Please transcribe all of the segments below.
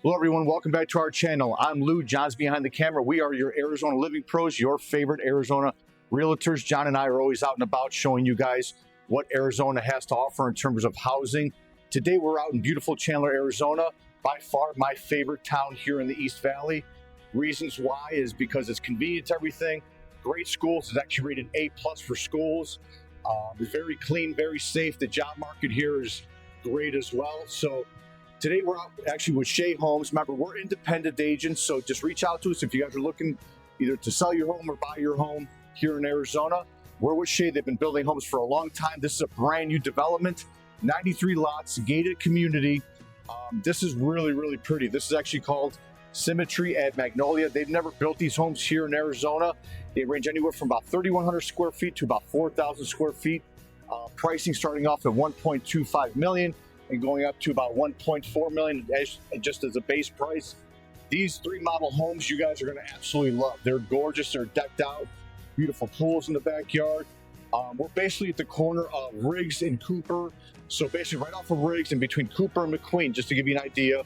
Hello everyone, welcome back to our channel. I'm Lou, John's behind the camera. We are your Arizona Living Pros, your favorite Arizona realtors. John and I are always out and about showing you guys what Arizona has to offer in terms of housing. Today we're out in beautiful Chandler, Arizona, by far my favorite town here in the East Valley. Reasons why is because it's convenient to everything, great schools, it's actually rated A+ for schools. It's very clean, very safe. The job market here is great as well. So today we're out actually with Shea Homes. Remember, we're independent agents, so just reach out to us if you guys are looking either to sell your home or buy your home here in Arizona. We're with Shea. They've been building homes for a long time. This is a brand new development, 93 lots, gated community. This is really, really pretty. This is actually called Symmetry at Magnolia. They've never built these homes here in Arizona. They range anywhere from about 3,100 square feet to about 4,000 square feet. Pricing starting off at $1.25 million. And going up to about 1.4 million just as a base price. These three model homes you guys are going to absolutely love. They're gorgeous, they're decked out, beautiful pools in the backyard. We're basically at the corner of Riggs and Cooper, so basically right off of Riggs and between Cooper and McQueen, just to give you an idea.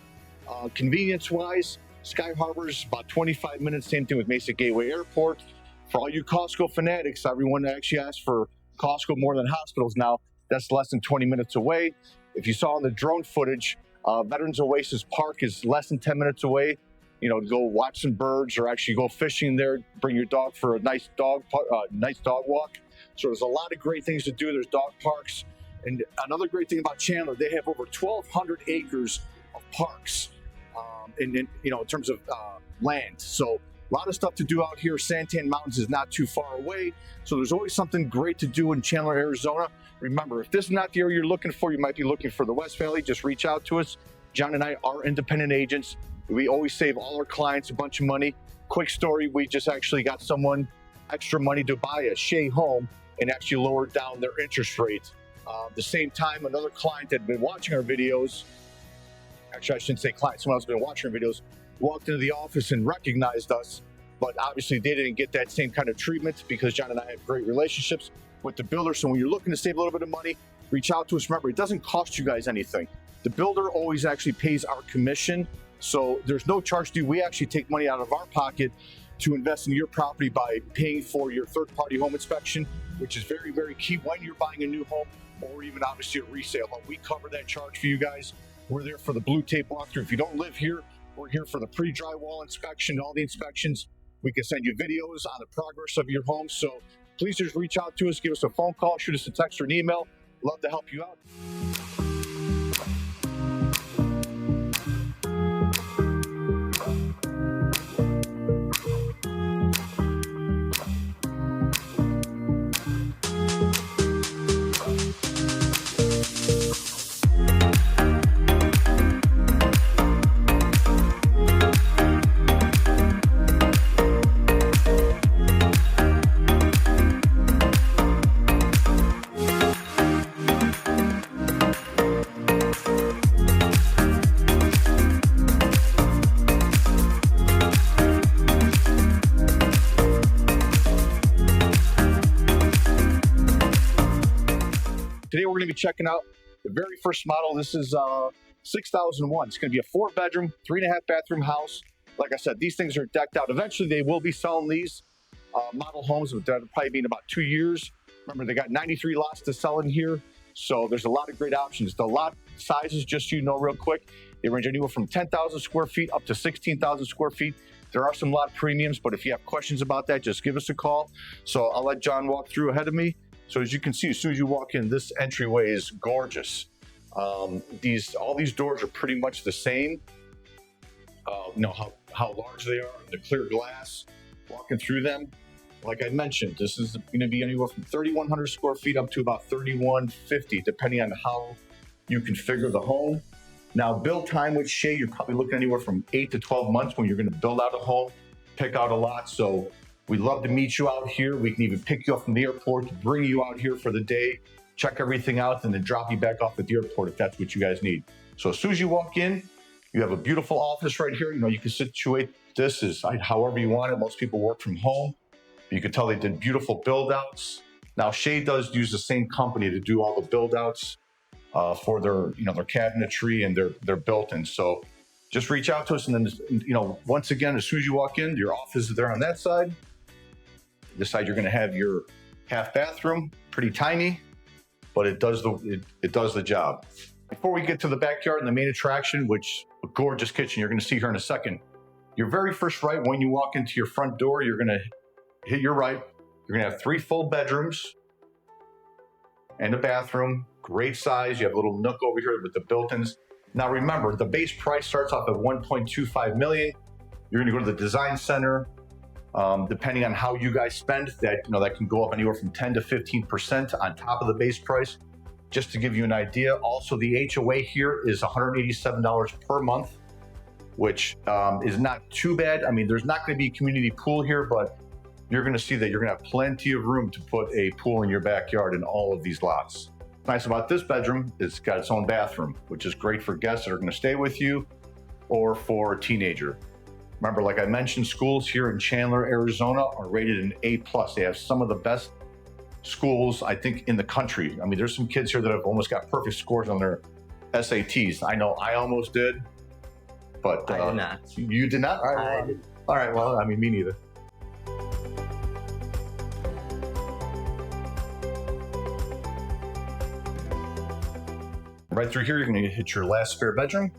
Convenience wise, Sky Harbor is about 25 minutes, same thing with Mesa Gateway Airport. For all you Costco fanatics, everyone actually asks for Costco more than hospitals now. That's less than 20 minutes away. If you saw in the drone footage, Veterans Oasis Park is less than 10 minutes away. You know, to go watch some birds or actually go fishing there, bring your dog for a nice dog walk. So there's a lot of great things to do. There's dog parks. And another great thing about Chandler, they have over 1,200 acres of parks in terms of land. So a lot of stuff to do out here. Santan Mountains is not too far away. So there's always something great to do in Chandler, Arizona. Remember, if this is not the area you're looking for, you might be looking for the West Valley, just reach out to us. John and I are independent agents. We always save all our clients a bunch of money. Quick story, we just actually got someone extra money to buy a Shea home and actually lowered down their interest rate. The same time, another client that had been watching our videos, actually I shouldn't say client, someone else had been watching our videos, walked into the office and recognized us, but obviously they didn't get that same kind of treatment because John and I have great relationships with the builder. So when you're looking to save a little bit of money, reach out to us. Remember, it doesn't cost you guys anything. The builder always actually pays our commission. So there's no charge to you. We actually take money out of our pocket to invest in your property by paying for your third-party home inspection, which is very, very key when you're buying a new home or even obviously a resale home. We cover that charge for you guys. We're there for the blue tape walkthrough. If you don't live here, we're here for the pre-drywall inspection, all the inspections. We can send you videos on the progress of your home. So please just reach out to us, give us a phone call, shoot us a text or an email. Love to help you out. Today we're going to be checking out the very first model. This is 6001. It's going to be a 4-bedroom, 3.5 bathroom house. Like I said, these things are decked out. Eventually they will be selling these model homes, but that'll probably be in about 2 years. Remember, they got 93 lots to sell in here, so there's a lot of great options. The lot sizes, just so you know real quick, they range anywhere from 10,000 square feet up to 16,000 square feet. There are some lot premiums, but if you have questions about that, just give us a call. So I'll let John walk through ahead of me. So as you can see, as soon as you walk in, this entryway is gorgeous. All these doors are pretty much the same. You know how large they are, the clear glass, walking through them. Like I mentioned, this is going to be anywhere from 3,100 square feet up to about 3,150, depending on how you configure the home. Now, build time with Shea, you're probably looking anywhere from 8 to 12 months when you're going to build out a home, pick out a lot. So we'd love to meet you out here. We can even pick you up from the airport, bring you out here for the day, check everything out, and then drop you back off at the airport if that's what you guys need. So as soon as you walk in, you have a beautiful office right here. You know, you can situate this as however you want it. Most people work from home. You can tell they did beautiful build outs. Now, Shea does use the same company to do all the build outs for their, their cabinetry and their built-in. So just reach out to us. And then, you know, once again, as soon as you walk in, your office is there on that side. This side, you're going to have your half bathroom, pretty tiny, but it does the job. Before we get to the backyard and the main attraction, which a gorgeous kitchen you're going to see here in a second, your very first right when you walk into your front door, you're going to hit your right. You're going to have 3 full bedrooms and a bathroom, great size. You have a little nook over here with the built-ins. Now remember, the base price starts off at $1.25 million. You're going to go to the design center. Depending on how you guys spend, that can go up anywhere from 10 to 15% on top of the base price. Just to give you an idea, also the HOA here is $187 per month, which is not too bad. I mean, there's not going to be a community pool here, but you're going to see that you're going to have plenty of room to put a pool in your backyard in all of these lots. What's nice about this bedroom is it's got its own bathroom, which is great for guests that are going to stay with you or for a teenager. Remember, like I mentioned, schools here in Chandler, Arizona are rated an A+. They have some of the best schools, I think, in the country. I mean, there's some kids here that have almost got perfect scores on their SATs. I know I almost did, but I did not. You did not? All right, all right, well, I mean, me neither. Right through here, you're going to hit your last spare bedroom.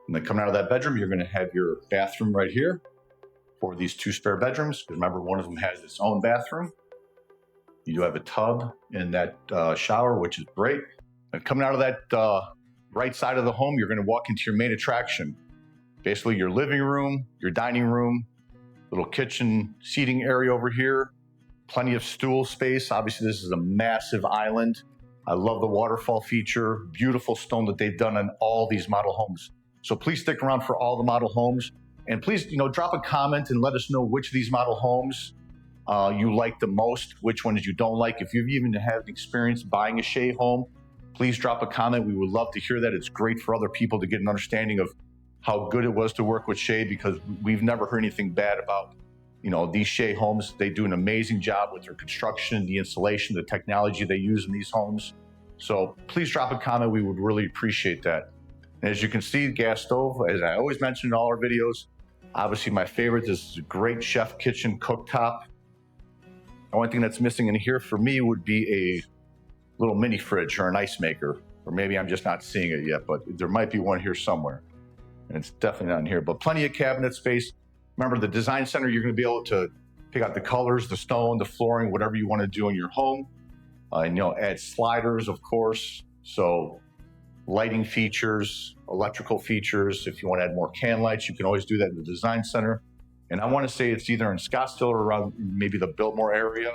And then coming out of that bedroom, you're going to have your bathroom right here for these 2 spare bedrooms. Remember, one of them has its own bathroom. You do have a tub in that shower, which is great. And coming out of that right side of the home, you're going to walk into your main attraction. Basically, your living room, your dining room, little kitchen seating area over here, plenty of stool space. Obviously, this is a massive island. I love the waterfall feature, beautiful stone that they've done on all these model homes. So please stick around for all the model homes, and please, drop a comment and let us know which of these model homes you like the most, which ones you don't like. If you've even had experience buying a Shea home, please drop a comment. We would love to hear that. It's great for other people to get an understanding of how good it was to work with Shea, because we've never heard anything bad about, these Shea homes. They do an amazing job with their construction, the installation, the technology they use in these homes. So please drop a comment. We would really appreciate that. And as you can see, gas stove, as I always mention in all our videos, obviously my favorite is a great chef kitchen cooktop. The only thing that's missing in here for me would be a little mini fridge or an ice maker, or maybe I'm just not seeing it yet, but there might be one here somewhere. And it's definitely not in here, but plenty of cabinet space. Remember, the design center, you're going to be able to pick out the colors, the stone, the flooring, whatever you want to do in your home. And add sliders, of course. So lighting features, electrical features. If you want to add more can lights, you can always do that in the design center. And I want to say it's either in Scottsdale or around maybe the Biltmore area.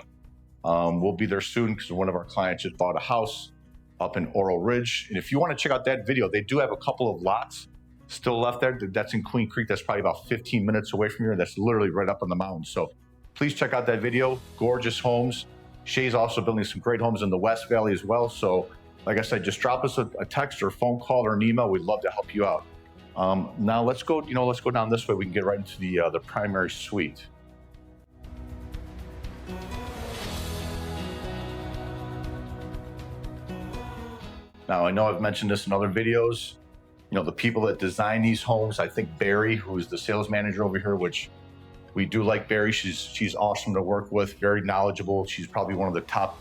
We'll be there soon because one of our clients just bought a house up in Oral Ridge. And if you want to check out that video, they do have a couple of lots still left there. That's in Queen Creek. That's probably about 15 minutes away from here. That's literally right up on the mountain. So please check out that video. Gorgeous homes. Shea's also building some great homes in the West Valley as well. So like I said, just drop us a text or a phone call or an email. We'd love to help you out. Now let's go down this way. We can get right into the primary suite. Now, I know I've mentioned this in other videos. The people that design these homes, I think Barry, who's the sales manager over here, which we do like Barry. She's awesome to work with, very knowledgeable. She's probably one of the top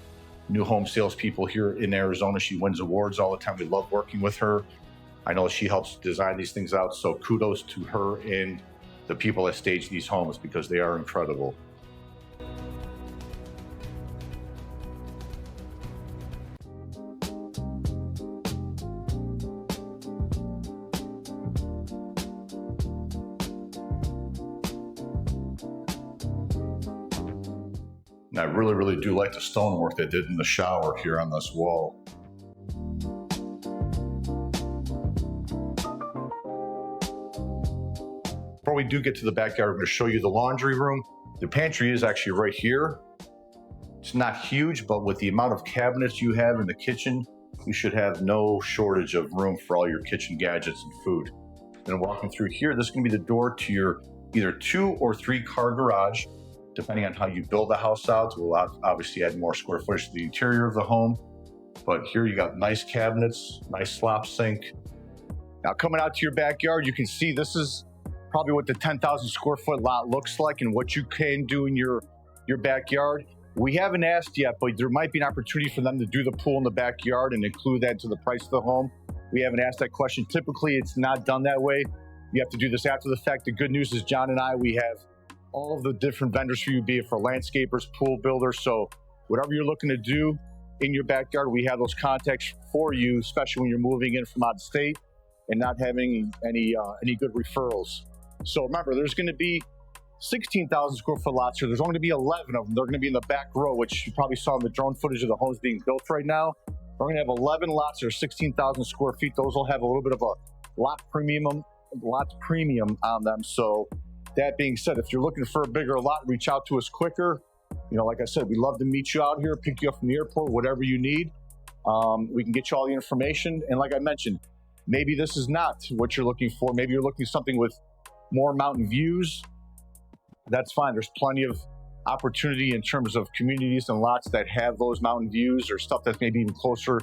new home salespeople here in Arizona. She wins awards all the time. We love working with her. I know she helps design these things out. So kudos to her and the people that stage these homes, because they are incredible. And I really, really do like the stonework they did in the shower here on this wall. Before we do get to the backyard, I'm going to show you the laundry room. The pantry is actually right here. It's not huge, but with the amount of cabinets you have in the kitchen, you should have no shortage of room for all your kitchen gadgets and food. And walking through here, this is going to be the door to your either 2 or 3 car garage. Depending on how you build the house out, we'll obviously add more square footage to the interior of the home. But here you got nice cabinets, nice slop sink. Now coming out to your backyard, you can see this is probably what the 10,000 square foot lot looks like and what you can do in your backyard. We haven't asked yet, but there might be an opportunity for them to do the pool in the backyard and include that to the price of the home. We haven't asked that question. Typically, it's not done that way. You have to do this after the fact. The good news is John and I, we have all of the different vendors for you, be it for landscapers, pool builders. So whatever you're looking to do in your backyard, we have those contacts for you, especially when you're moving in from out of state and not having any good referrals. So remember, there's going to be 16,000 square foot lots here. There's only going to be 11 of them. They're going to be in the back row, which you probably saw in the drone footage of the homes being built right now. We're going to have 11 lots that are 16,000 square feet. Those will have a little bit of a lot premium on them. So that being said, if you're looking for a bigger lot, reach out to us quicker. You know, like I said, we'd love to meet you out here, pick you up from the airport, whatever you need. We can get you all the information. And like I mentioned, maybe this is not what you're looking for. Maybe you're looking for something with more mountain views. That's fine. There's plenty of opportunity in terms of communities and lots that have those mountain views, or stuff that's maybe even closer,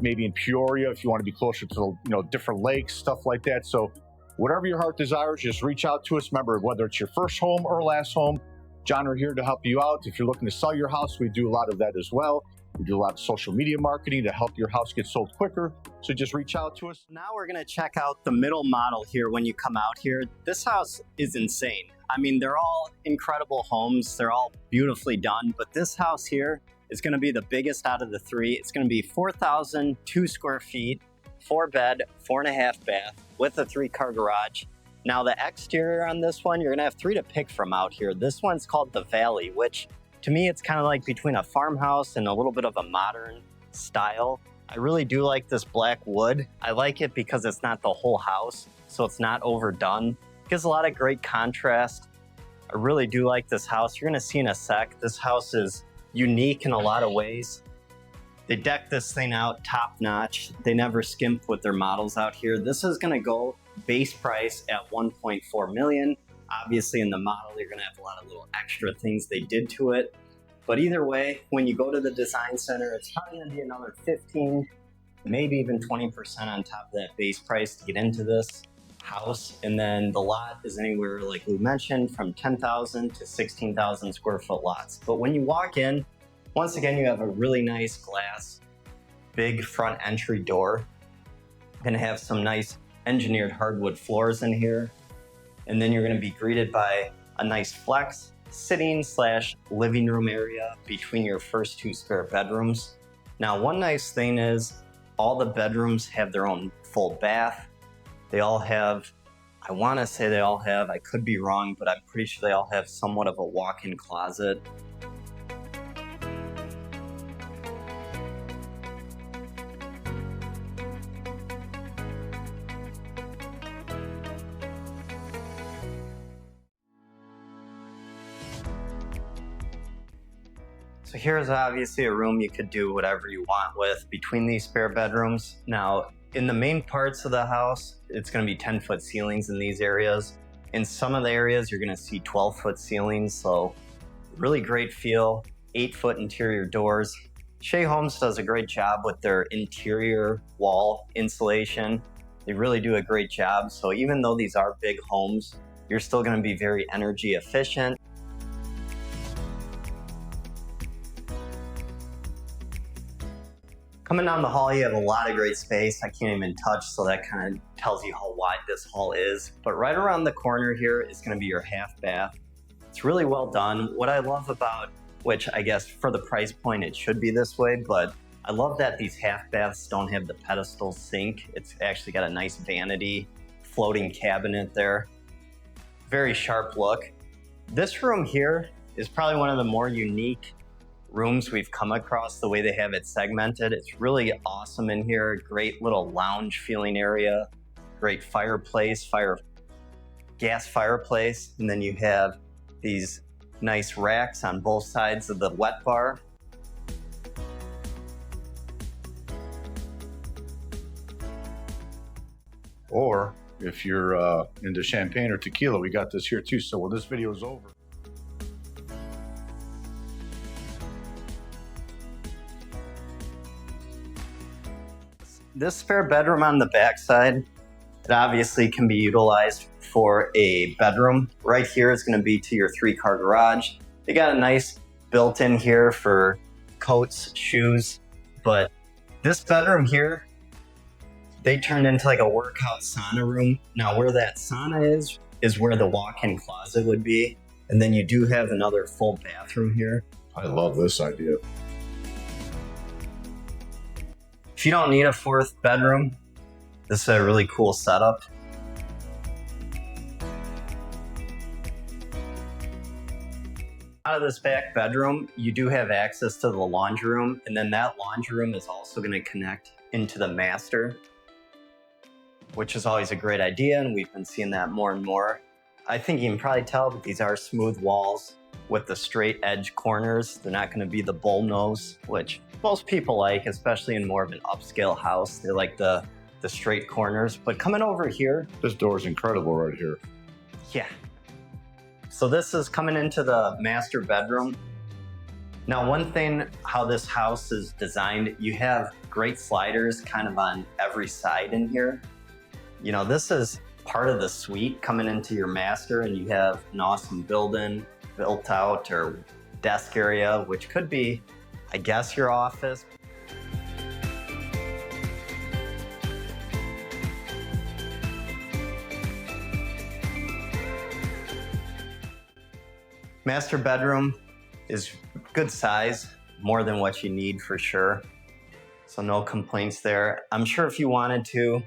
maybe in Peoria, if you want to be closer to, different lakes, stuff like that. So whatever your heart desires, just reach out to us. Remember, whether it's your first home or last home, John, we're here to help you out. If you're looking to sell your house, we do a lot of that as well. We do a lot of social media marketing to help your house get sold quicker. So just reach out to us. Now we're going to check out the middle model here when you come out here. This house is insane. I mean, they're all incredible homes. They're all beautifully done. But this house here is going to be the biggest out of the three. It's going to be 4,002 square feet, 4 bed, 4.5 bath with a 3-car garage. Now the exterior on this one, you're going to have 3 to pick from out here. This one's called the Valley, which to me, it's kind of like between a farmhouse and a little bit of a modern style. I really do like this black wood. I like it because it's not the whole house, so it's not overdone. It gives a lot of great contrast. I really do like this house. You're gonna see in a sec, this house is unique in a lot of ways. They deck this thing out top notch. They never skimp with their models out here. This is gonna go base price at 1.4 million. Obviously in the model, you're gonna have a lot of little extra things they did to it. But either way, when you go to the design center, it's probably gonna be another 15, maybe even 20% on top of that base price to get into this house. And then the lot is anywhere, like we mentioned, from 10,000 to 16,000 square foot lots. But when you walk in, once again, you have a really nice glass, big front entry door. You're gonna have some nice engineered hardwood floors in here. And then you're going to be greeted by a nice flex sitting / living room area between your first 2 spare bedrooms. Now, one nice thing is all the bedrooms have their own full bath. They all have, I want to say they all have, I could be wrong, but I'm pretty sure they all have somewhat of a walk-in closet. So here's obviously a room you could do whatever you want with between these spare bedrooms. Now, in the main parts of the house, it's going to be 10-foot ceilings in these areas. In some of the areas, you're going to see 12-foot ceilings, so really great feel. 8-foot interior doors. Shea Homes does a great job with their interior wall insulation. They really do a great job. So even though these are big homes, you're still going to be very energy efficient. Coming down the hall, you have a lot of great space. I can't even touch, so that kind of tells you how wide this hall is. But right around the corner here is going to be your half bath. It's really well done. What I love about, which I guess for the price point it should be this way, but I love that these half baths don't have the pedestal sink. It's actually got a nice vanity floating cabinet there. Very sharp look. This room here is probably one of the more unique rooms we've come across, the way they have it segmented. It's really awesome in here. Great little lounge feeling area, great fireplace, gas fireplace. And then you have these nice racks on both sides of the wet bar. Or if you're into champagne or tequila, we got this here too. So when this video is over, This spare bedroom on the back side, it obviously can be utilized for a bedroom. Right here is going to be to your 3-car garage. They got a nice built-in here for coats, shoes, but this bedroom here, they turned into like a workout sauna room. Now where that sauna is where the walk-in closet would be. And then you do have another full bathroom here. I love this idea. If you don't need a 4th bedroom, this is a really cool setup. Out of this back bedroom, you do have access to the laundry room, and then that laundry room is also going to connect into the master, which is always a great idea, and we've been seeing that more and more. I think you can probably tell that these are smooth walls with the straight edge corners. They're not going to be the bull nose, which most people like, especially in more of an upscale house. They like the straight corners. But coming over here, This door is incredible right here. yeah. So this is coming into the master bedroom. Now, one thing how this house is designed, you have great sliders kind of on every side in here. You know, this is part of the suite coming into your master, and you have an awesome built-in, built out or desk area, which could be, I guess, your office. Master bedroom is good size, more than what you need for sure. So no complaints there. I'm sure if you wanted to,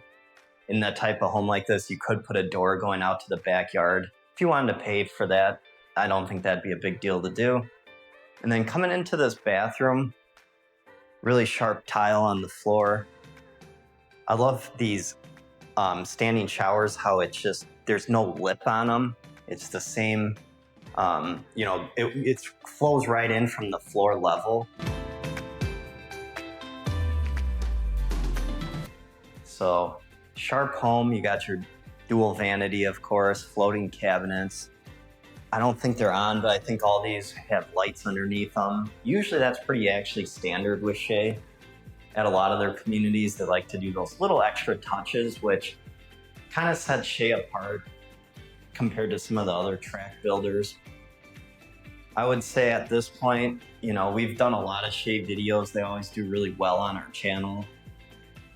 in that type of home like this, you could put a door going out to the backyard. If you wanted to pay for that, I don't think that'd be a big deal to do. And then coming into this bathroom, really sharp tile on the floor. I love these standing showers, how it's just, there's no lip on them. It's the same, you know, it flows right in from the floor level. So sharp home, you got your dual vanity, of course, floating cabinets. I don't think they're on, but I think all these have lights underneath them. Usually that's pretty actually standard with Shea. At a lot of their communities, they like to do those little extra touches, which kind of sets Shea apart compared to some of the other track builders. I would say at this point, you know, we've done a lot of Shea videos. They always do really well on our channel.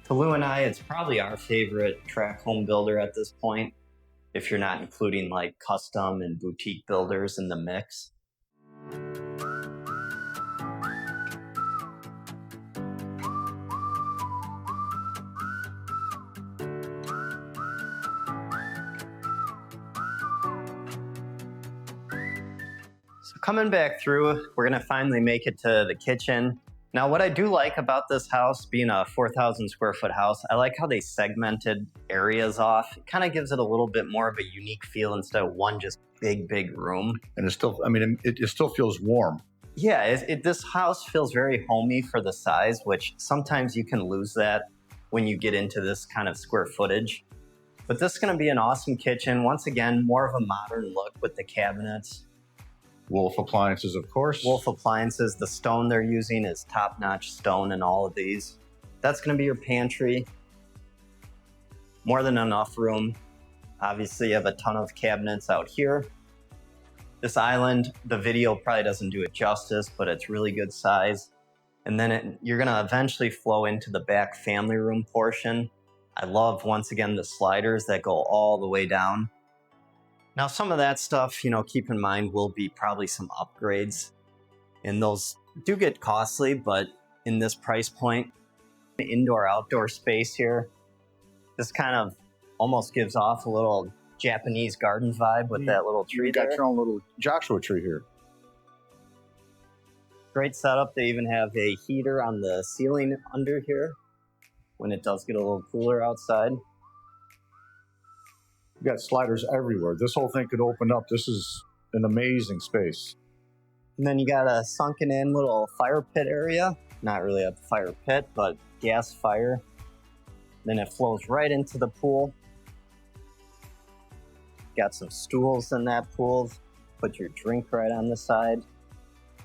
To Lou and I, it's probably our favorite track home builder at this point, if you're not including like custom and boutique builders in the mix. So coming back through, we're gonna finally make it to the kitchen. Now, what I do like about this house, being a 4,000 square foot house, I like how they segmented areas off. It kind of gives it a little bit more of a unique feel instead of one just big room. And it's still, I mean, it still feels warm. Yeah, this house feels very homey for the size, which sometimes you can lose that when you get into this kind of square footage. But this is gonna be an awesome kitchen. Once again, more of a modern look with the cabinets. Wolf appliances, of course. Wolf appliances. The stone they're using is top-notch stone in all of these. That's going to be your pantry. More than enough room. Obviously, you have a ton of cabinets out here. This island, the video probably doesn't do it justice, but it's really good size. And then you're going to eventually flow into the back family room portion. I love, once again, the sliders that go all the way down. Now, some of that stuff, you know, keep in mind will be probably some upgrades, and those do get costly, but in this price point, indoor-outdoor space here, this kind of almost gives off a little Japanese garden vibe with that little tree there. You got your own little Joshua tree here. Great setup. They even have a heater on the ceiling under here when it does get a little cooler outside. You got sliders everywhere. This whole thing could open up. This is an amazing space. And then you got a sunken in little fire pit area. Not really a fire pit, but gas fire. Then it flows right into the pool. Got some stools in that pool. Put your drink right on the side.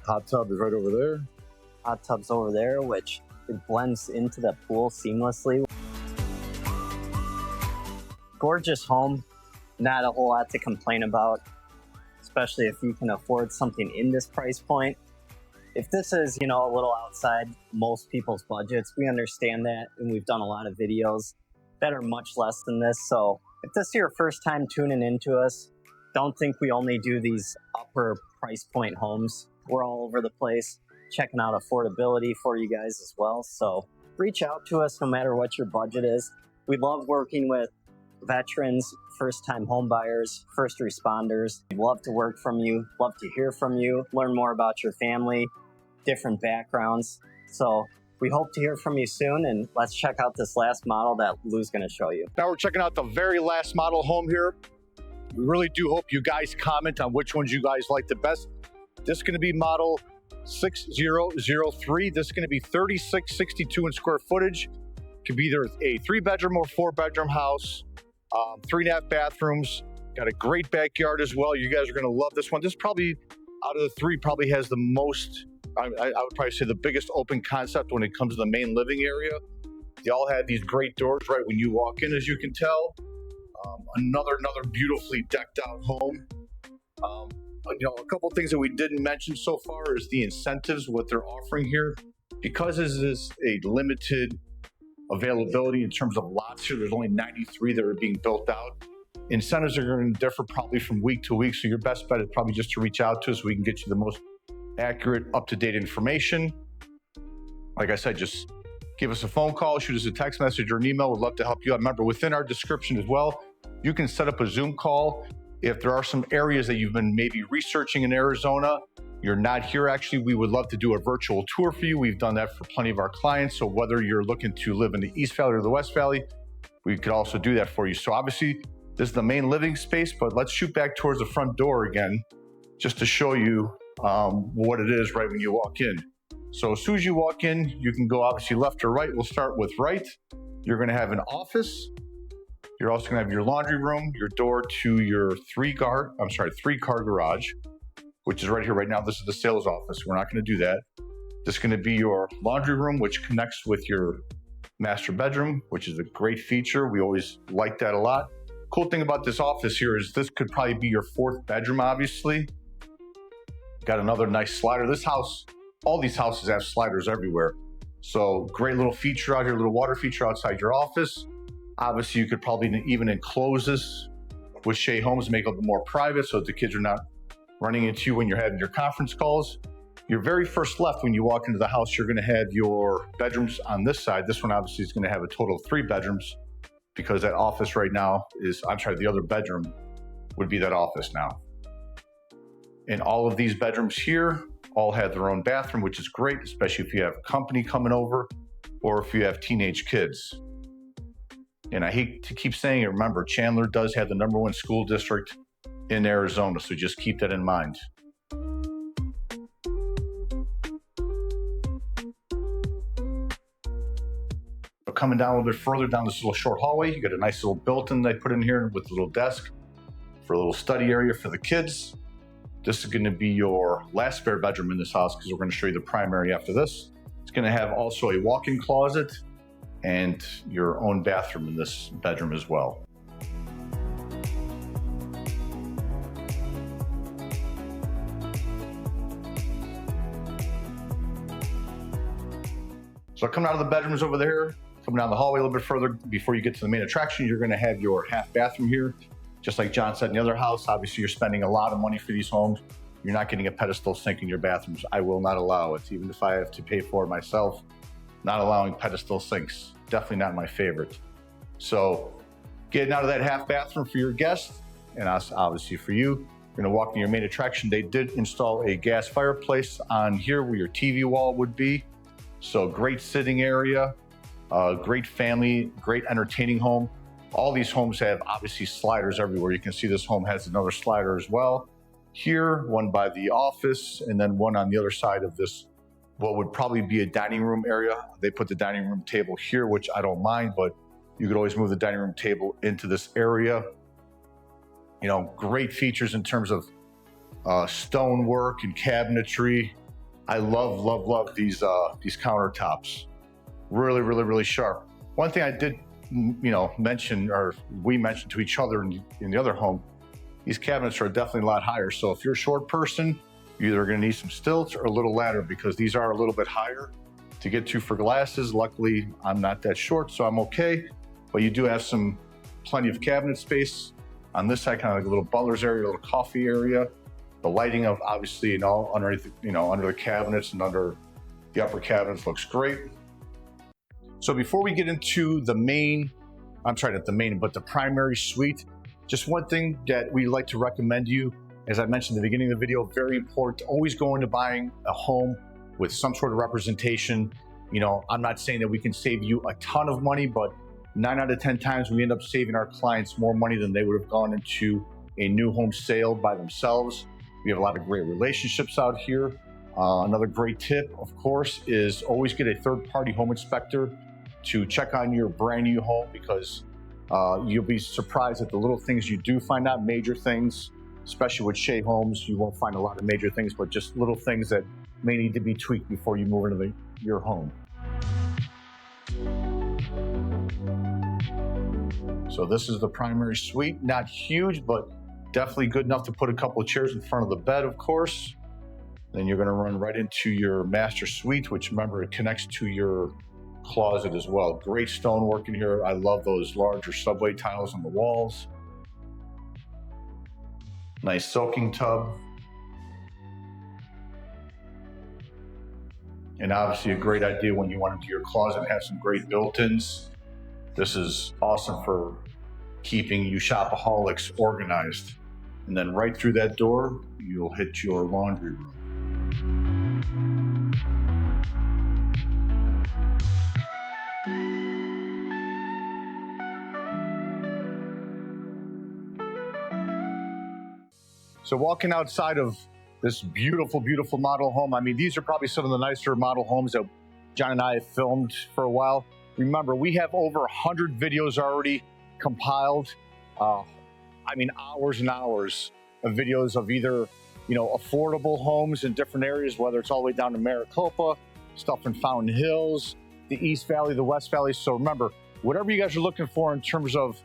Hot tub is right over there. Hot tub's over there, which It blends into the pool seamlessly. Gorgeous home, not a whole lot to complain about, especially if you can afford something in this price point. If this is, a little outside most people's budgets, we understand that, and we've done a lot of videos that are much less than this. So if this is your first time tuning into us, don't think we only do these upper price point homes. We're all over the place, checking out affordability for you guys as well. So reach out to us no matter what your budget is. We love working with veterans, first-time home buyers, first responders. We'd love to work from you, love to hear from you, learn more about your family, different backgrounds. So we hope to hear from you soon, and let's check out this last model that Lou's going to show you. Now we're checking out the very last model home here. We really do hope you guys comment on which ones you guys like the best. This is going to be model 6003. This is going to be 3662 in square footage. It could be either a 3-bedroom or 4-bedroom house, 3.5 bathrooms, got a great backyard as well. You guys are going to love this one. This probably, out of the three, probably has the most, I would probably say the biggest open concept when it comes to the main living area. They all have these great doors right when you walk in, as you can tell. Another beautifully decked out home. A couple things that we didn't mention so far is the incentives, what they're offering here. Because this is a limited availability in terms of lots here, there's only 93 that are being built out. Incentives are going to differ probably from week to week, so your best bet is probably just to reach out to us so we can get you the most accurate, up-to-date information. Like I said, just give us a phone call, shoot us a text message or an email. We'd love to help you out. Remember, within our description as well, you can set up a Zoom call. If there are some areas that you've been maybe researching in Arizona, you're not here actually, we would love to do a virtual tour for you. We've done that for plenty of our clients. So whether you're looking to live in the East Valley or the West Valley, we could also do that for you. So obviously, this is the main living space, but let's shoot back towards the front door again, just to show you what it is right when you walk in. So as soon as you walk in, you can go obviously left or right. We'll start with right. You're gonna have an office. You're also gonna have your laundry room, your door to your three-car garage, which is right here right now. This is the sales office. We're not gonna do that. This is gonna be your laundry room, which connects with your master bedroom, which is a great feature. We always like that a lot. Cool thing about this office here is this could probably be your 4th bedroom, obviously. Got another nice slider. This house, all these houses have sliders everywhere. So great little feature out here, little water feature outside your office. Obviously, you could probably even enclose this with Shea Homes, make it a little more private so that the kids are not running into you when you're having your conference calls. Your very first left when you walk into the house, you're gonna have your bedrooms on this side. This one obviously is gonna have a total of 3 bedrooms because that office right now is, the other bedroom would be that office now. And all of these bedrooms here all have their own bathroom, which is great, especially if you have company coming over or if you have teenage kids. And I hate to keep saying it, remember, Chandler does have the #1 school district in Arizona, so just keep that in mind. But coming down a little bit further down this little short hallway, you got a nice little built-in they put in here with a little desk for a little study area for the kids. This is going to be your last spare bedroom in this house because we're going to show you the primary after this. It's going to have also a walk-in closet and your own bathroom in this bedroom as well. So coming out of the bedrooms over there, coming down the hallway a little bit further before you get to the main attraction, you're going to have your half bathroom here. Just like John said in the other house, obviously you're spending a lot of money for these homes. You're not getting a pedestal sink in your bathrooms. I will not allow it, even if I have to pay for it myself. Not allowing pedestal sinks. Definitely not my favorite. So getting out of that half bathroom for your guests, and obviously for you, you're gonna walk into your main attraction. They did install a gas fireplace on here where your TV wall would be. So great sitting area, great family, great entertaining home. All these homes have obviously sliders everywhere. You can see this home has another slider as well. Here, one by the office, and then one on the other side of this, what would probably be a dining room area. They put the dining room table here, which I don't mind, but you could always move the dining room table into this area. You know, great features in terms of stonework and cabinetry. I love these countertops. Really, really, really sharp. One thing I did, mention, or we mentioned to each other in the other home, these cabinets are definitely a lot higher. So if you're a short person, you're either going to need some stilts or a little ladder, because these are a little bit higher to get to for glasses. Luckily, I'm not that short, so I'm okay. But you do have plenty of cabinet space on this side, kind of like a little butler's area, a little coffee area. The lighting of obviously, underneath, under the cabinets and under the upper cabinets looks great. So before we get into the primary suite, just one thing that we like to recommend you, as I mentioned at the beginning of the video, very important, always go into buying a home with some sort of representation. I'm not saying that we can save you a ton of money, but 9 out of 10 times we end up saving our clients more money than they would have gone into a new home sale by themselves. We have a lot of great relationships out here. Another great tip, of course, is always get a third-party home inspector to check on your brand new home, because you'll be surprised at the little things you do find out. Major things, especially with Shea homes, you won't find a lot of major things, but just little things that may need to be tweaked before you move into your home. So this is the primary suite. Not huge, but definitely good enough to put a couple of chairs in front of the bed, of course. Then you're going to run right into your master suite, which, remember, it connects to your closet as well. Great stonework in here. I love those larger subway tiles on the walls. Nice soaking tub. And obviously a great idea when you want to do your closet and have some great built-ins. This is awesome for keeping you shopaholics organized. And then right through that door, you'll hit your laundry room. So walking outside of this beautiful, beautiful model home, I mean, these are probably some of the nicer model homes that John and I have filmed for a while. Remember, we have over 100 videos already compiled. Hours and hours of videos of either, affordable homes in different areas, whether it's all the way down to Maricopa, stuff in Fountain Hills, the East Valley, the West Valley. So remember, whatever you guys are looking for in terms of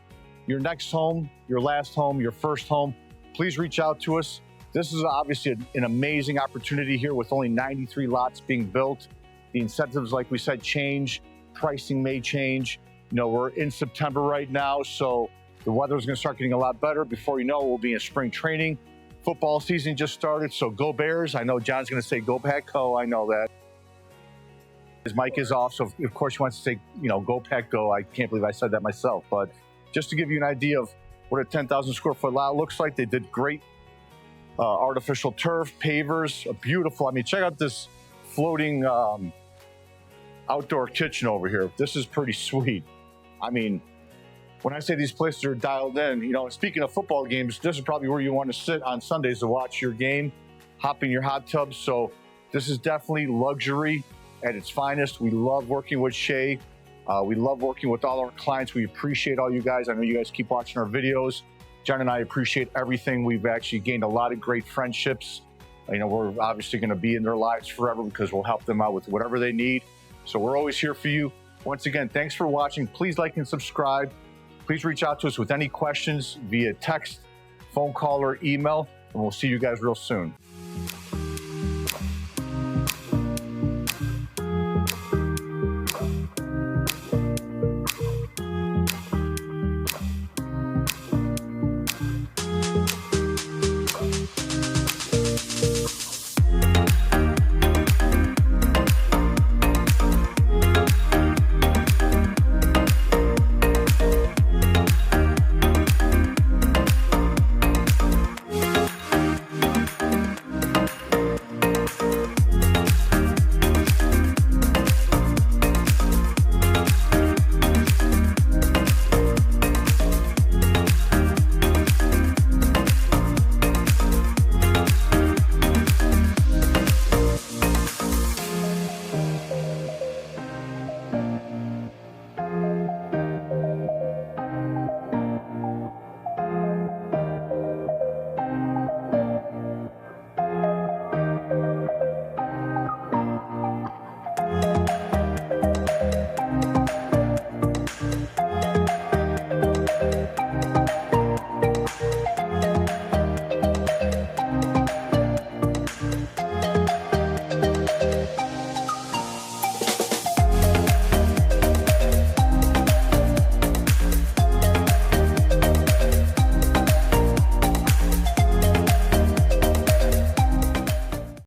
your next home, your last home, your first home, please reach out to us. This is obviously an amazing opportunity here with only 93 lots being built. The incentives, like we said, change. Pricing may change. We're in September right now, so the weather's going to start getting a lot better. Before you know it, we'll be in spring training. Football season just started, so go Bears. I know John's going to say go Pack Go. I know that. His mic is off, so of course he wants to say, go Pack Go. I can't believe I said that myself, but just to give you an idea of what a 10,000 square foot lot looks like, they did great artificial turf, pavers, beautiful. Check out this floating outdoor kitchen over here. This is pretty sweet. When I say these places are dialed in, speaking of football games, this is probably where you want to sit on Sundays to watch your game, hop in your hot tub. So this is definitely luxury at its finest. We love working with Shea. We love working with all our clients. We appreciate all you guys. I know you guys keep watching our videos. John and I appreciate everything. We've actually gained a lot of great friendships. We're obviously going to be in their lives forever because we'll help them out with whatever they need. So we're always here for you. Once again, thanks for watching. Please like and subscribe. Please reach out to us with any questions via text, phone call, or email, and we'll see you guys real soon.